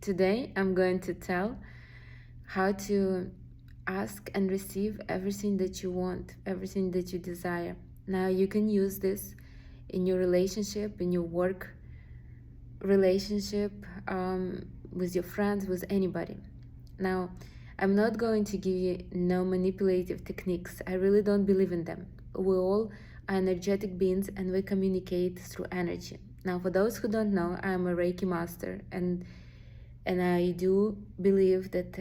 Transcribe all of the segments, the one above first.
Today I'm going to tell how to ask and receive everything that you want, everything that you desire. Now you can use this in your relationship, in your work relationship, with your friends, with anybody. Now, I'm not going to give you no manipulative techniques. I really don't believe in them. We all are energetic beings and we communicate through energy. Now, for those who don't know, I'm a Reiki master, and I do believe that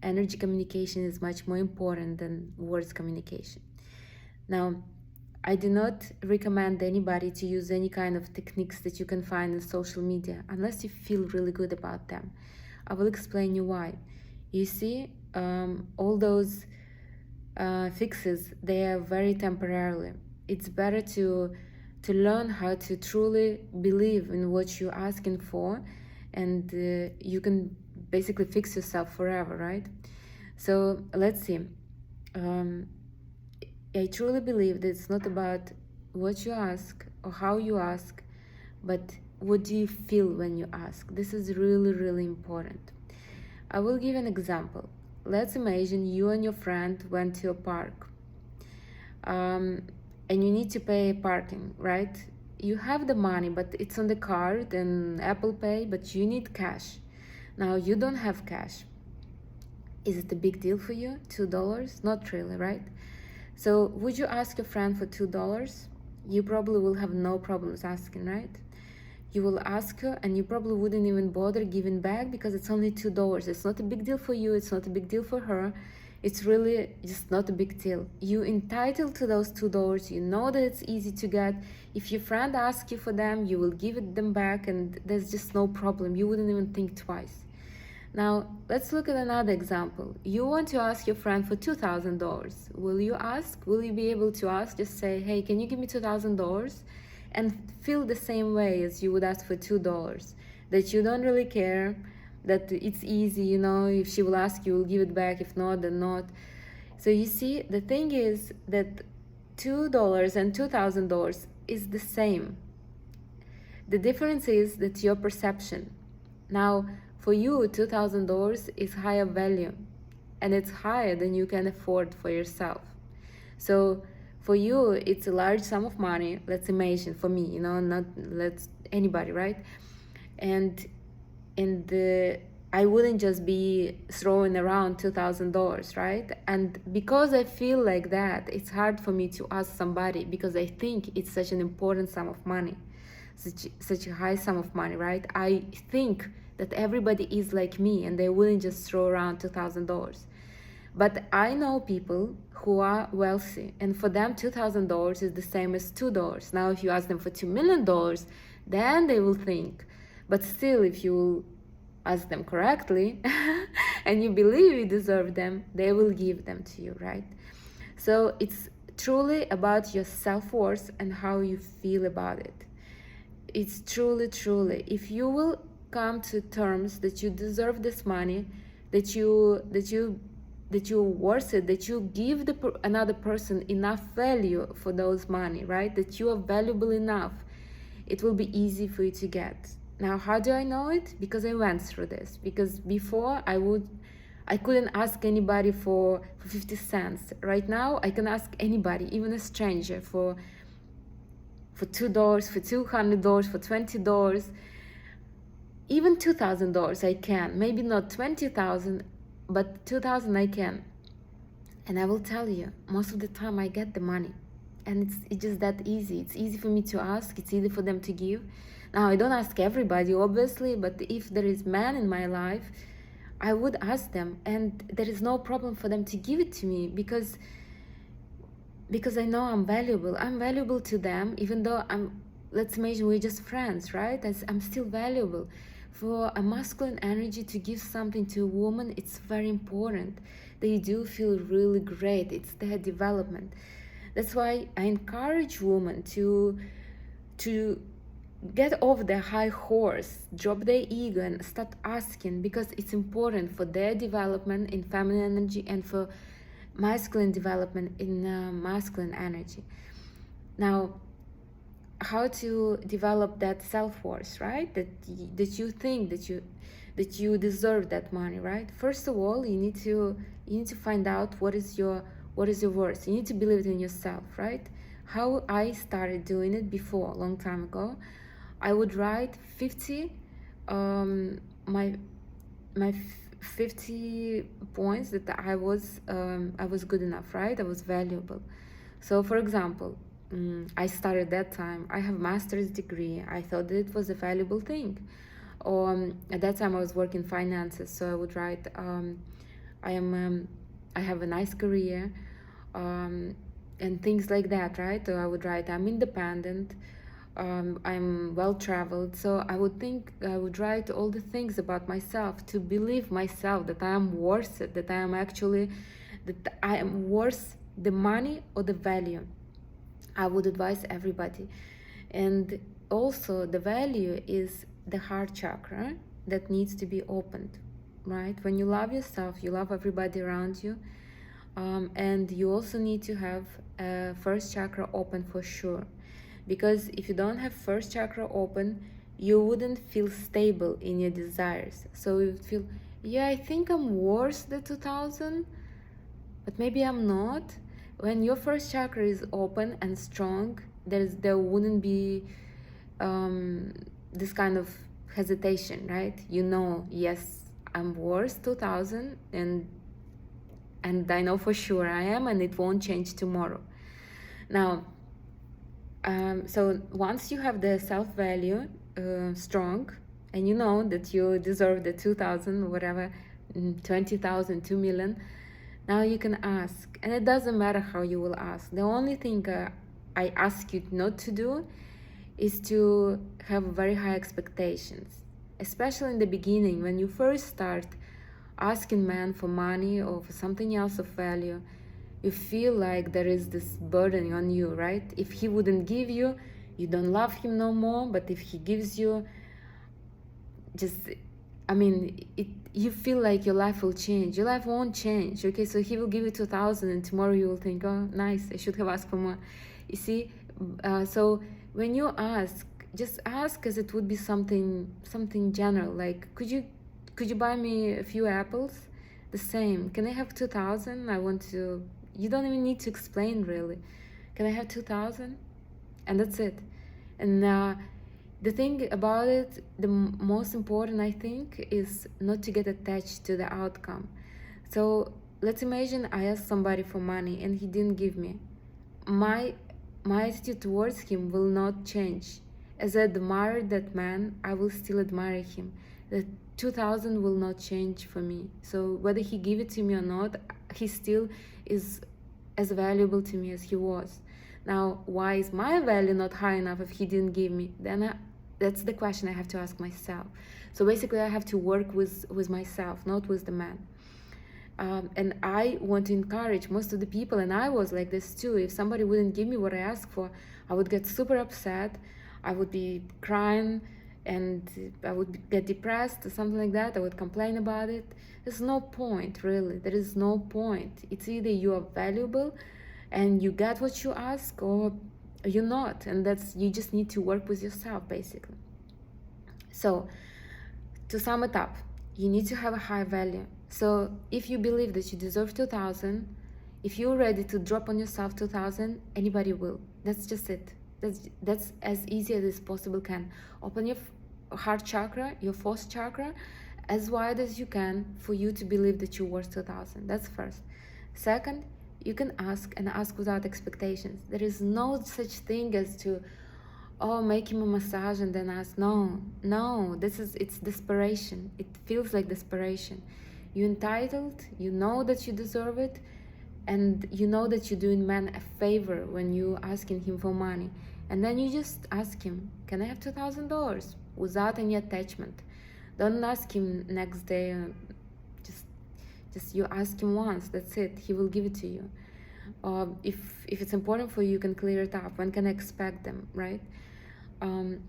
energy communication is much more important than words communication. Now, I do not recommend anybody to use any kind of techniques that you can find in social media unless you feel really good about them. I will explain you why. You see, all those fixes, they are very temporarily. It's better to learn how to truly believe in what you're asking for, and you can basically fix yourself forever, right? So let's see. I truly believe that it's not about what you ask or how you ask, but what do you feel when you ask. This is really, really important. I will give an example. Let's imagine you and your friend went to a park, and you need to pay parking, right? You have the money, but it's on the card and Apple Pay, but you need cash. Now you don't have cash. Is it a big deal for you? $2? Not really, right? So would you ask your friend for $2? You probably will have no problems asking, right? You will ask her and you probably wouldn't even bother giving back because it's only $2. It's not a big deal for you, it's not a big deal for her. It's really just not a big deal. You're entitled to those $2. You know that it's easy to get. If your friend asks you for them, you will give it them back, and there's just no problem. You wouldn't even think twice. Now, let's look at another example. You want to ask your friend for $2,000. Will you ask? Will you be able to ask? Just say, hey, can you give me $2,000? And feel the same way as you would ask for $2. That you don't really care, that it's easy, you know, if she will ask, you will give it back. If not, then not. So you see, the thing is that $2 and $2,000 is the same. The difference is that your perception. Now, for you, $2,000 is higher value, and it's higher than you can afford for yourself. So for you, it's a large sum of money. Let's imagine, for me, you know, not let's anybody, right? And I wouldn't just be throwing around $2,000, right? And because I feel like that, it's hard for me to ask somebody because I think it's such an important sum of money, such a high sum of money, right? I think that everybody is like me and they wouldn't just throw around $2,000. But I know people who are wealthy, and for them $2,000 is the same as $2. Now, if you ask them for $2 million, then they will think. But still, if you ask them correctly and you believe you deserve them, they will give them to you, right? So it's truly about your self-worth and how you feel about it. It's truly, if you will come to terms that you deserve this money, that you're worth it, that you give another person enough value for those money, right? That you are valuable enough, it will be easy for you to get. Now, how do I know it? Because I went through this. Because before I couldn't ask anybody for 50 cents. Right now, I can ask anybody, even a stranger, for $2, for $200, for $20, even $2,000 I can. Maybe not 20,000, but 2,000 I can. And I will tell you, most of the time I get the money. And it's just that easy. It's easy for me to ask. It's easy for them to give. Now, I don't ask everybody, obviously, but if there is man in my life, I would ask them. And there is no problem for them to give it to me because I know I'm valuable. I'm valuable to them, even though let's imagine we're just friends, right? I'm still valuable. For a masculine energy to give something to a woman, it's very important. They do feel really great. It's their development. That's why I encourage women to get off their high horse, drop their ego and start asking, because it's important for their development in feminine energy and for masculine development in masculine energy. Now, how to develop that self-worth, right? That you think that you deserve that money, right? First of all, you need to find out what is your worth. You need to believe in yourself, right? How I started doing it before, a long time ago, I would write 50 my 50 points that I was good enough, right? I was valuable. So for example, I started that time. I have master's degree. I thought that it was a valuable thing. Or at that time I was working finances, so I would write, I am I have a nice career, and things like that, right? So I would write, I'm independent, I'm well traveled. So I would write all the things about myself to believe myself that I am worth it, that I am worth the money or the value. I would advise everybody. And also, the value is the heart chakra that needs to be opened, right? When you love yourself, you love everybody around you. And you also need to have first chakra open for sure. Because if you don't have first chakra open, you wouldn't feel stable in your desires. So you would feel, yeah, I think I'm worth the 2000, but maybe I'm not. When your first chakra is open and strong, there wouldn't be this kind of hesitation, right? You know, yes, I'm worth 2000, and I know for sure I am, and it won't change tomorrow. Now, so once you have the self-value strong, and you know that you deserve the 2000 or whatever, 20,000, 2 million, now you can ask. And it doesn't matter how you will ask. The only thing I ask you not to do is to have very high expectations, especially in the beginning. When you first start asking men for money or for something else of value, you feel like there is this burden on you, right? If he wouldn't give you, you don't love him no more. But if he gives you, you feel like your life will change. Your life won't change. Okay, so he will give you 2000, and tomorrow you will think, oh, nice, I should have asked for more. You see, so when you ask, just ask as it would be something general, like, could you buy me a few apples? The same. Can I have 2000? I want to. You don't even need to explain, really. Can I have 2000? And that's it. And the thing about it, the most important, I think, is not to get attached to the outcome. So let's imagine I asked somebody for money and he didn't give me. My attitude towards him will not change. As I admire that man, I will still admire him. The 2000 will not change for me. So whether he give it to me or not, he still is as valuable to me as he was. Now, why is my value not high enough if he didn't give me? Then that's the question I have to ask myself. So basically, I have to work with myself, not with the man. And I want to encourage most of the people, and I was like this too. If somebody wouldn't give me what I asked for, I would get super upset. I would be crying, and I would get depressed or something like that. I would complain about it. There's no point, really. There is no point. It's either you are valuable and you get what you ask, or you're not. And you just need to work with yourself, basically. So to sum it up, you need to have a high value. So if you believe that you deserve 2000, if you're ready to drop on yourself 2000, anybody will. That's just it. That's as easy as it possible can. Open your heart chakra, your fourth chakra, as wide as you can for you to believe that you're worth 2000. That's first. Second, you can ask, and ask without expectations. There is no such thing as to, oh, make him a massage and then ask. No, it's desperation. It feels like desperation. You're entitled, you know that you deserve it, and you know that you're doing man a favor when you asking him for money. And then you just ask him, can I have $2,000? Without any attachment. Don't ask him next day. Just you ask him once, that's it. He will give it to you. If it's important for you, you can clear it up. When can I expect them, right? And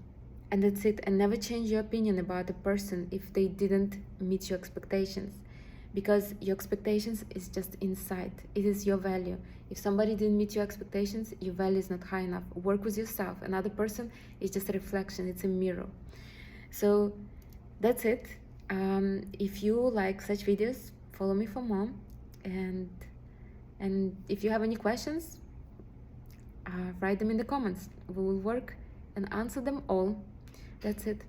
that's it. And never change your opinion about a person if they didn't meet your expectations. because your expectations is just inside. It is your value. If somebody didn't meet your expectations, your value is not high enough. Work with yourself. Another person is just a reflection. It's a mirror. So that's it. If you like such videos, follow me for more. And if you have any questions, write them in the comments. We will work and answer them all. That's it.